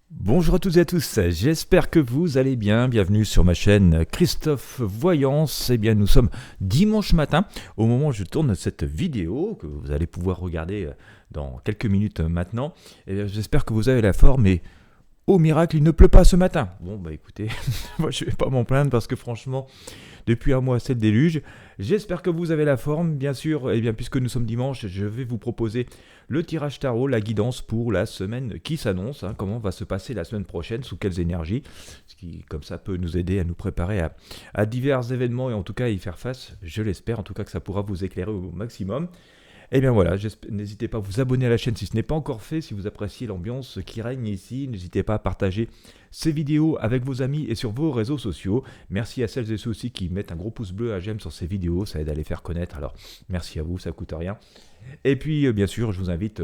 Bonjour à toutes et à tous, j'espère que vous allez bien. Bienvenue sur ma chaîne Christophe Voyance. Eh bien, nous sommes dimanche matin au moment où je tourne cette vidéo que vous allez pouvoir regarder dans quelques minutes maintenant. Et j'espère que vous avez la forme et au miracle, il ne pleut pas ce matin. Bon, bah écoutez, moi je vais pas m'en plaindre parce que franchement, depuis un mois c'est le déluge. J'espère que vous avez la forme, bien sûr. Et bien, puisque nous sommes dimanche, je vais vous proposer le tirage tarot, la guidance pour la semaine qui s'annonce. Comment va se passer la semaine prochaine, sous quelles énergies, ce qui, comme ça, peut nous aider à nous préparer à divers événements et en tout cas à y faire face. Je l'espère, en tout cas que ça pourra vous éclairer au maximum. Et bien voilà, n'hésitez pas à vous abonner à la chaîne si ce n'est pas encore fait, si vous appréciez l'ambiance qui règne ici. N'hésitez pas à partager ces vidéos avec vos amis et sur vos réseaux sociaux. Merci à celles et ceux aussi qui mettent un gros pouce bleu, un j'aime sur ces vidéos, ça aide à les faire connaître. Alors merci à vous, ça coûte rien. Et puis bien sûr, je vous invite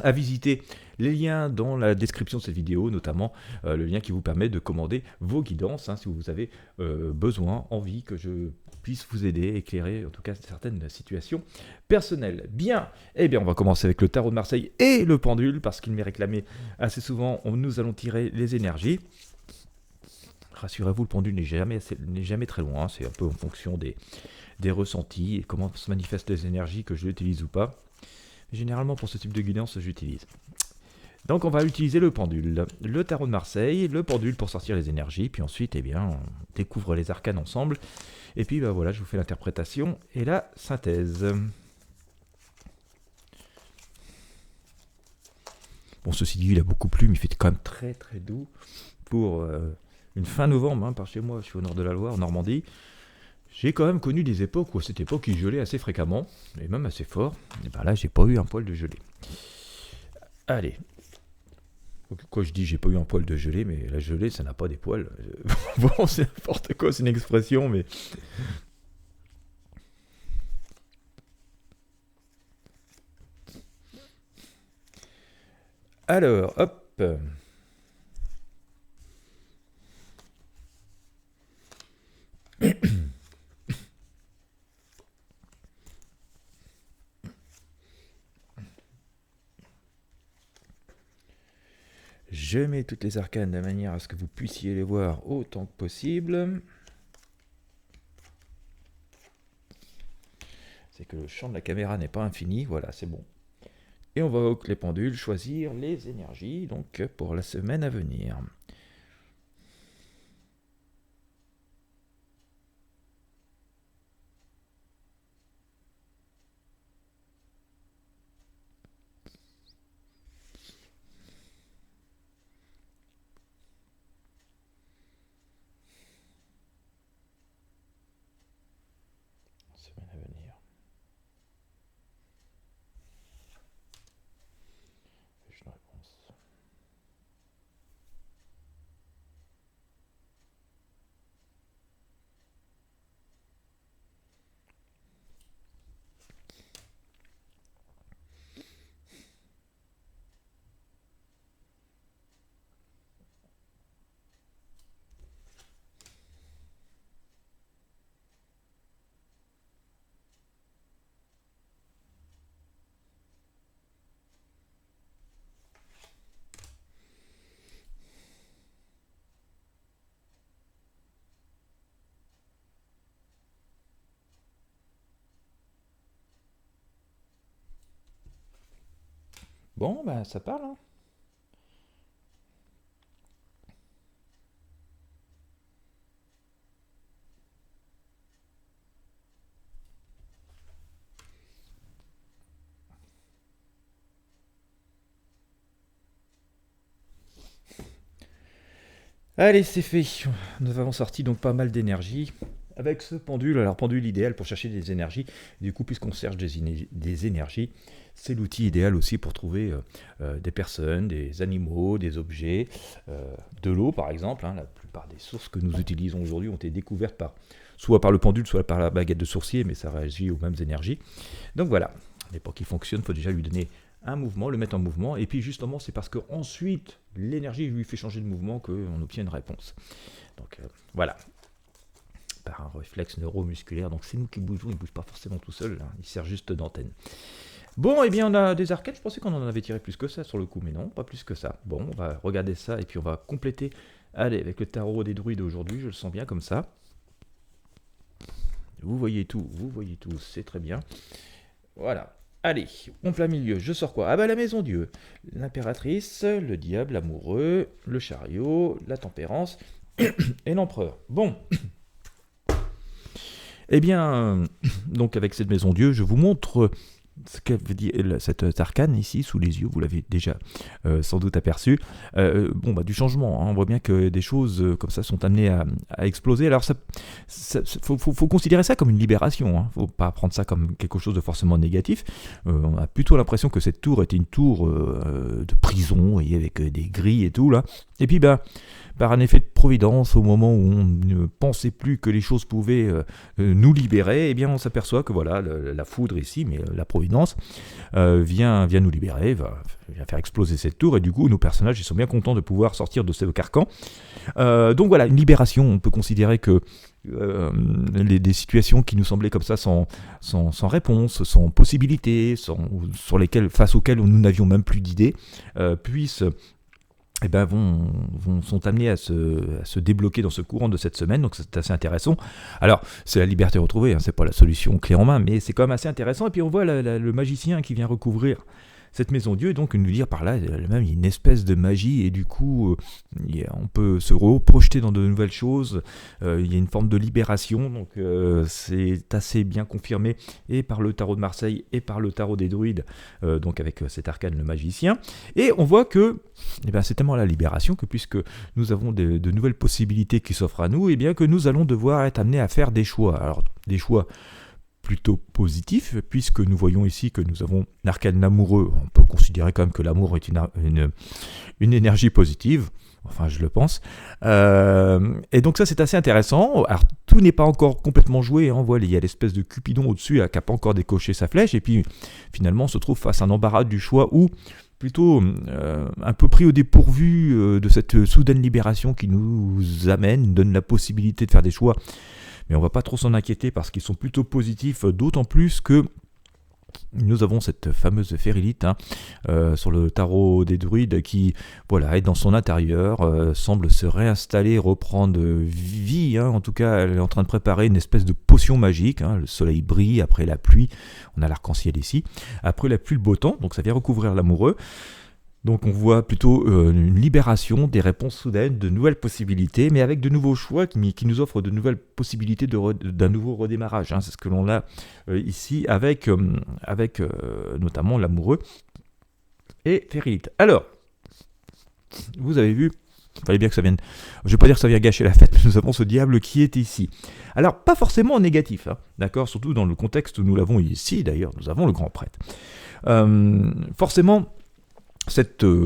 à visiter les liens dans la description de cette vidéo, notamment le lien qui vous permet de commander vos guidances, si vous avez besoin, envie que je puisse vous aider, éclairer en tout cas certaines situations personnelles. Bien, eh bien on va commencer avec le tarot de Marseille et le pendule, parce qu'il m'est réclamé assez souvent, nous allons tirer les énergies. Rassurez-vous, le pendule n'est jamais très loin, c'est un peu en fonction des ressentis et comment se manifestent les énergies que je l'utilise ou pas. Généralement, pour ce type de guidance, j'utilise. Donc, on va utiliser le pendule, le tarot de Marseille, le pendule pour sortir les énergies, puis ensuite, eh bien, on découvre les arcanes ensemble. Et puis, voilà, je vous fais l'interprétation et la synthèse. Bon, ceci dit, il a beaucoup plu, mais il fait quand même très très doux pour une fin novembre, par chez moi. Je suis au nord de la Loire, en Normandie. J'ai quand même connu des époques où à cette époque il gelait assez fréquemment, et même assez fort. Et ben là, j'ai pas eu un poil de gelée. Allez. Quoi, je dis j'ai pas eu un poil de gelée, mais la gelée, ça n'a pas des poils. Bon, c'est n'importe quoi, c'est une expression, mais. Alors, hop. Je mets toutes les arcanes de manière à ce que vous puissiez les voir autant que possible. C'est que le champ de la caméra n'est pas infini, voilà, c'est bon. Et on va avec les pendules choisir les énergies donc pour la semaine à venir. Semaine à venir. Une réponse. Bon, ben ça parle, hein. Allez, c'est fait. Nous avons sorti donc pas mal d'énergie avec ce pendule. Alors, pendule idéal pour chercher des énergies. Du coup, puisqu'on cherche des énergies, c'est l'outil idéal aussi pour trouver des personnes, des animaux, des objets, de l'eau par exemple. La plupart des sources que nous utilisons aujourd'hui ont été découvertes soit par le pendule, soit par la baguette de sourcier, mais ça réagit aux mêmes énergies. Donc voilà, mais pour qu'il fonctionne, il faut déjà lui donner un mouvement, le mettre en mouvement, et puis justement c'est parce que ensuite l'énergie lui fait changer de mouvement qu'on obtient une réponse. Donc voilà, par un réflexe neuromusculaire, donc c'est nous qui bougeons, il ne bouge pas forcément tout seul, il sert juste d'antenne. Bon, eh bien, on a des arcades. Je pensais qu'on en avait tiré plus que ça sur le coup, mais non, pas plus que ça. Bon, on va regarder ça et puis on va compléter. Allez, avec le tarot des druides aujourd'hui, je le sens bien comme ça. Vous voyez tout, c'est très bien. Voilà. Allez, en plein milieu, je sors quoi? Ah bah la maison Dieu, l'impératrice, le diable amoureux, le chariot, la tempérance et l'empereur. Bon, eh bien, donc avec cette maison Dieu, je vous montre ce qu'elle veut dire, cet arcane ici sous les yeux, vous l'avez déjà sans doute aperçu. Bon, bah, du changement, hein, on voit bien que des choses comme ça sont amenées à exploser. Alors, faut considérer ça comme une libération, hein. Faut pas prendre ça comme quelque chose de forcément négatif. On a plutôt l'impression que cette tour était une tour de prison, vous voyez, avec des grilles et tout là. Et puis, bah, par un effet de providence, au moment où on ne pensait plus que les choses pouvaient nous libérer, eh bien on s'aperçoit que voilà, la foudre ici, mais la providence, vient nous libérer, vient faire exploser cette tour, et du coup nos personnages ils sont bien contents de pouvoir sortir de ce carcan. Donc voilà, une libération, on peut considérer que des situations qui nous semblaient comme ça sans réponse, sans possibilité, face auxquelles nous n'avions même plus d'idées, puissent eh ben, sont amenés à se débloquer dans ce courant de cette semaine, donc c'est assez intéressant. Alors, c'est la liberté retrouvée, hein, c'est pas la solution clé en main, mais c'est quand même assez intéressant, et puis on voit le magicien qui vient recouvrir cette maison Dieu, et donc nous dire par là, même il y a une espèce de magie, et du coup, on peut se projeter dans de nouvelles choses, il y a une forme de libération, donc c'est assez bien confirmé, et par le tarot de Marseille, et par le tarot des druides, donc avec cet arcane, le magicien, et on voit que eh bien, c'est tellement la libération que puisque nous avons de nouvelles possibilités qui s'offrent à nous, et bien que nous allons devoir être amenés à faire des choix. Alors, des choix plutôt positif, puisque nous voyons ici que nous avons l'arcane amoureux. On peut considérer quand même que l'amour est une énergie positive, enfin je le pense. Et donc ça c'est assez intéressant. Alors tout n'est pas encore complètement joué, hein. On voit il y a l'espèce de Cupidon au-dessus qui n'a pas encore décoché sa flèche, et puis finalement on se trouve face à un embarras du choix où plutôt un peu pris au dépourvu de cette soudaine libération qui nous amène, donne la possibilité de faire des choix. Mais on ne va pas trop s'en inquiéter parce qu'ils sont plutôt positifs, d'autant plus que nous avons cette fameuse férilite sur le tarot des druides qui voilà, est dans son intérieur, semble se réinstaller, reprendre vie, hein. En tout cas elle est en train de préparer une espèce de potion magique, hein. Le soleil brille après la pluie, on a l'arc-en-ciel ici, après la pluie le beau temps, donc ça vient recouvrir l'amoureux. Donc on voit plutôt une libération, des réponses soudaines, de nouvelles possibilités, mais avec de nouveaux choix qui nous offrent de nouvelles possibilités d'un nouveau redémarrage, hein. C'est ce que l'on a ici avec notamment l'amoureux et Férilite. Alors, vous avez vu, il fallait bien que ça vienne, je ne vais pas dire que ça vient gâcher la fête, mais nous avons ce diable qui est ici. Alors, pas forcément en négatif, hein, d'accord, surtout dans le contexte où nous l'avons ici, d'ailleurs, nous avons le grand prêtre. Forcément,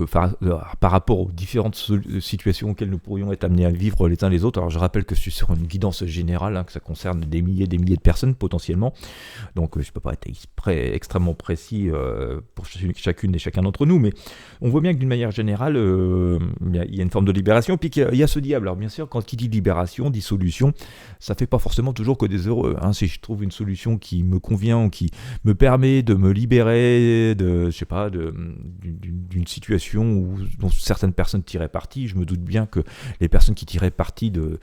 par rapport aux différentes situations auxquelles nous pourrions être amenés à vivre les uns les autres, alors je rappelle que je suis sur une guidance générale, hein, que ça concerne des milliers de personnes potentiellement, donc je ne peux pas être extrêmement précis pour chacune et chacun d'entre nous, mais on voit bien que d'une manière générale, il y a une forme de libération, puis qu'il y a ce diable. Alors bien sûr, quand il dit libération, dissolution, ça ne fait pas forcément toujours que des heureux, hein. Si je trouve une solution qui me convient ou qui me permet de me libérer d'une situation dont certaines personnes tiraient parti, je me doute bien que les personnes qui tiraient parti de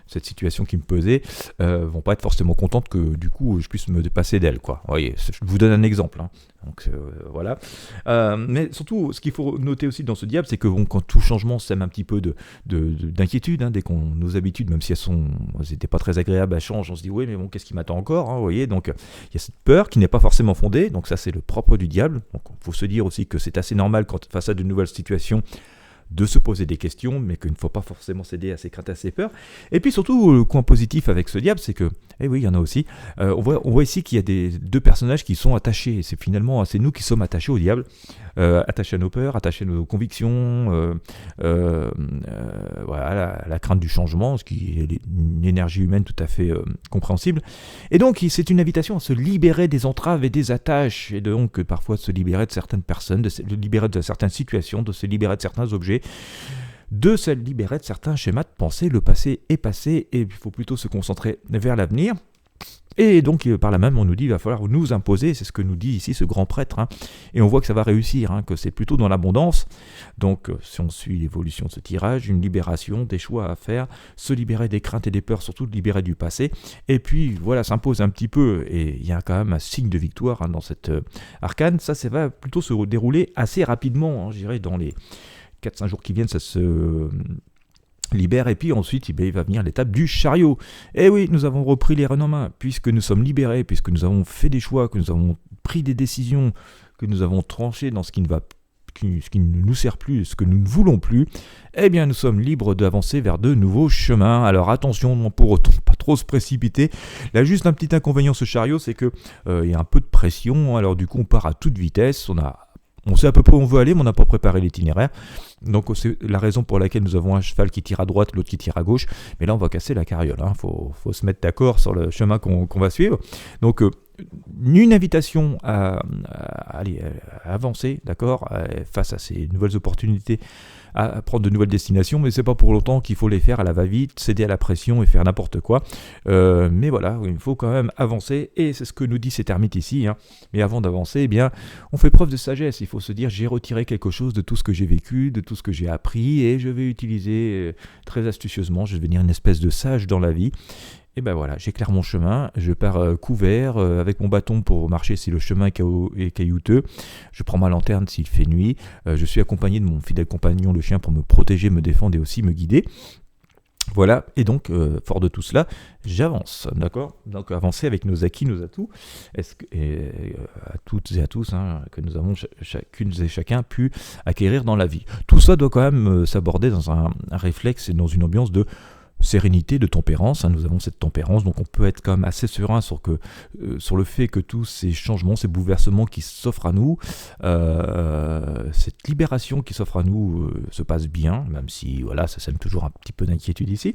cette situation qui me pesait vont pas être forcément contentes que du coup je puisse me dépasser d'elles, quoi. Vous voyez, je vous donne un exemple, hein. Donc voilà. Mais surtout, ce qu'il faut noter aussi dans ce diable, c'est que quand tout changement sème un petit peu d'inquiétude, hein, dès qu'on nos habitudes, même si elles n'étaient pas très agréables, elles changent, on se dit oui, mais bon, qu'est-ce qui m'attend encore, hein, vous voyez. Donc il y a cette peur qui n'est pas forcément fondée. Donc ça, c'est le propre du diable. Donc il faut se dire aussi que c'est assez normal quand face à de nouvelles situations de se poser des questions, mais qu'il ne faut pas forcément céder à ses craintes, à ses peurs. Et puis surtout, le point positif avec ce diable, c'est que, eh oui, il y en a aussi, on voit ici qu'il y a deux personnages qui sont attachés, et c'est nous qui sommes attachés au diable, attachés à nos peurs, attachés à nos convictions, voilà, la crainte du changement, ce qui est une énergie humaine tout à fait compréhensible. Et donc, c'est une invitation à se libérer des entraves et des attaches, et donc parfois de se libérer de certaines personnes, de se libérer de certaines situations, de se libérer de certains objets, de se libérer de certains schémas de pensée. Le passé est passé et il faut plutôt se concentrer vers l'avenir. Et donc, par là même, on nous dit qu'il va falloir nous imposer, c'est ce que nous dit ici ce grand prêtre, hein. Et on voit que ça va réussir, hein, que c'est plutôt dans l'abondance. Donc, si on suit l'évolution de ce tirage, une libération, des choix à faire, se libérer des craintes et des peurs, surtout de libérer du passé. Et puis, voilà, s'impose un petit peu, et il y a quand même un signe de victoire, hein, dans cette arcane. Ça va plutôt se dérouler assez rapidement, hein, je dirais, dans les 4-5 jours qui viennent, ça se libère, et puis ensuite il va venir l'étape du chariot. Et oui, nous avons repris les rênes en main, puisque nous sommes libérés, puisque nous avons fait des choix, que nous avons pris des décisions, que nous avons tranché dans ce qui ne nous sert plus, ce que nous ne voulons plus. Eh bien, nous sommes libres d'avancer vers de nouveaux chemins. Alors attention, pour autant, pas trop se précipiter. Là, juste un petit inconvénient, ce chariot, c'est que il y a un peu de pression. Alors du coup, on part à toute vitesse. On sait à peu près où on veut aller, mais on n'a pas préparé l'itinéraire. Donc c'est la raison pour laquelle nous avons un cheval qui tire à droite, l'autre qui tire à gauche. Mais là, on va casser la carriole. Il faut se mettre d'accord sur le chemin qu'on va suivre. Donc une invitation à avancer, d'accord, face à ces nouvelles opportunités, à prendre de nouvelles destinations, mais c'est pas pour longtemps qu'il faut les faire à la va-vite, céder à la pression et faire n'importe quoi. Mais voilà, il faut quand même avancer, et c'est ce que nous dit cet ermite ici, hein. Mais avant d'avancer, eh bien, on fait preuve de sagesse. Il faut se dire, j'ai retiré quelque chose de tout ce que j'ai vécu, de tout ce que j'ai appris, et je vais utiliser très astucieusement, je vais devenir une espèce de sage dans la vie. Et ben voilà, j'éclaire mon chemin, je pars couvert, avec mon bâton pour marcher si le chemin est caillouteux, je prends ma lanterne s'il fait nuit, je suis accompagné de mon fidèle compagnon le chien pour me protéger, me défendre et aussi me guider. Voilà, et donc, fort de tout cela, j'avance, d'accord ? Donc, avancer avec nos acquis, nos atouts, à toutes et à tous, hein, que nous avons chacune et chacun pu acquérir dans la vie. Tout ça doit quand même s'aborder dans un réflexe et dans une ambiance de sérénité, de tempérance, hein. Nous avons cette tempérance, donc on peut être quand même assez serein sur le fait que tous ces changements, ces bouleversements qui s'offrent à nous, cette libération qui s'offre à nous se passe bien, même si voilà, ça sème toujours un petit peu d'inquiétude ici.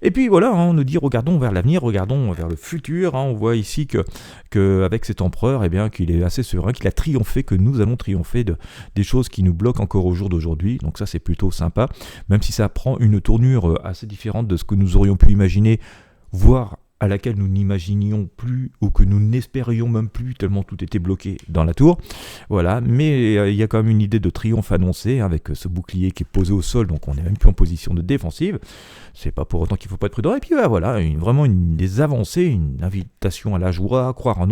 Et puis voilà, hein, on nous dit regardons vers l'avenir, regardons vers le futur, hein. On voit ici que avec cet empereur, eh bien, qu'il est assez serein, qu'il a triomphé, que nous allons triompher des choses qui nous bloquent encore au jour d'aujourd'hui. Donc ça, c'est plutôt sympa, même si ça prend une tournure assez différente de ce que nous aurions pu imaginer, voire à laquelle nous n'imaginions plus ou que nous n'espérions même plus tellement tout était bloqué dans la tour. Voilà, mais il y a quand même une idée de triomphe annoncée, hein, avec ce bouclier qui est posé au sol, donc on n'est même plus en position de défensive. C'est pas pour autant qu'il ne faut pas être prudent. Et puis voilà, vraiment des avancées, une invitation à la joie, à croire en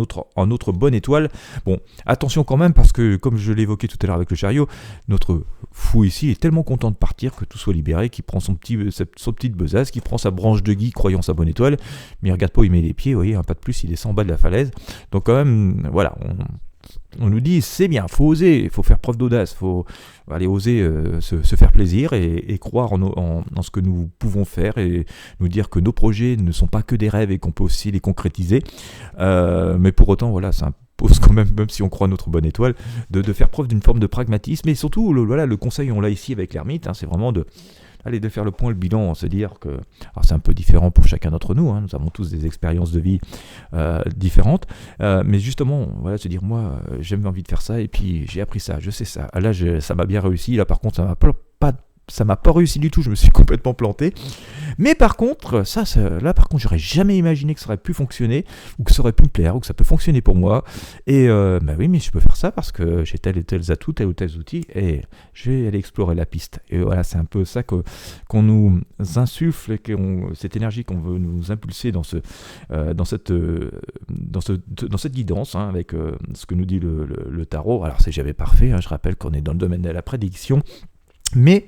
notre bonne étoile. Bon, attention quand même, parce que comme je l'évoquais tout à l'heure avec le chariot, notre fou ici est tellement content de partir, que tout soit libéré, qu'il prend son petite besace, qu'il prend sa branche de gui croyant sa bonne étoile, mais il regarde pas où il met les pieds, vous voyez, un pas de plus, il descend en bas de la falaise. Donc quand même, voilà, on nous dit c'est bien, faut oser, il faut faire preuve d'audace, faut aller oser se faire plaisir et croire en ce que nous pouvons faire, et nous dire que nos projets ne sont pas que des rêves et qu'on peut aussi les concrétiser. Mais pour autant, voilà, ça impose quand même si on croit notre bonne étoile, de faire preuve d'une forme de pragmatisme. Et surtout, le conseil, on l'a ici avec l'ermite, hein, c'est vraiment de faire le point, le bilan, se dire que, alors c'est un peu différent pour chacun d'entre nous, hein, nous avons tous des expériences de vie différentes, mais justement, voilà, se dire, moi, j'ai envie de faire ça, et puis j'ai appris ça, je sais ça, là, ça m'a bien réussi, là, par contre, ça m'a pas réussi du tout, je me suis complètement planté. Mais par contre, j'aurais jamais imaginé que ça aurait pu fonctionner, ou que ça aurait pu me plaire, ou que ça peut fonctionner pour moi. Et oui, mais je peux faire ça parce que j'ai tel et tel atout, tel ou tel outil, et je vais aller explorer la piste. Et voilà, c'est un peu ça qu'on nous insuffle, cette énergie qu'on veut nous impulser dans cette guidance, hein, avec ce que nous dit le tarot. Alors c'est jamais parfait, hein, je rappelle qu'on est dans le domaine de la prédiction, mais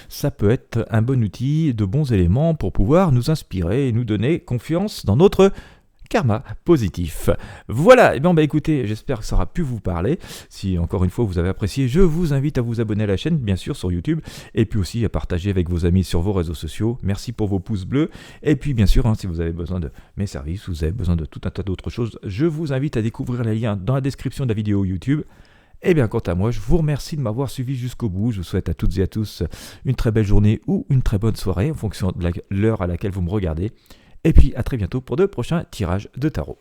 ça peut être un bon outil, de bons éléments pour pouvoir nous inspirer et nous donner confiance dans notre karma positif. Voilà, et bien écoutez, j'espère que ça aura pu vous parler. Si encore une fois vous avez apprécié, je vous invite à vous abonner à la chaîne, bien sûr sur YouTube, et puis aussi à partager avec vos amis sur vos réseaux sociaux. Merci pour vos pouces bleus, et puis bien sûr, hein, si vous avez besoin de mes services, vous avez besoin de tout un tas d'autres choses, je vous invite à découvrir les liens dans la description de la vidéo YouTube. Et bien quant à moi, je vous remercie de m'avoir suivi jusqu'au bout. Je vous souhaite à toutes et à tous une très belle journée ou une très bonne soirée en fonction de l'heure à laquelle vous me regardez. Et puis à très bientôt pour de prochains tirages de tarot.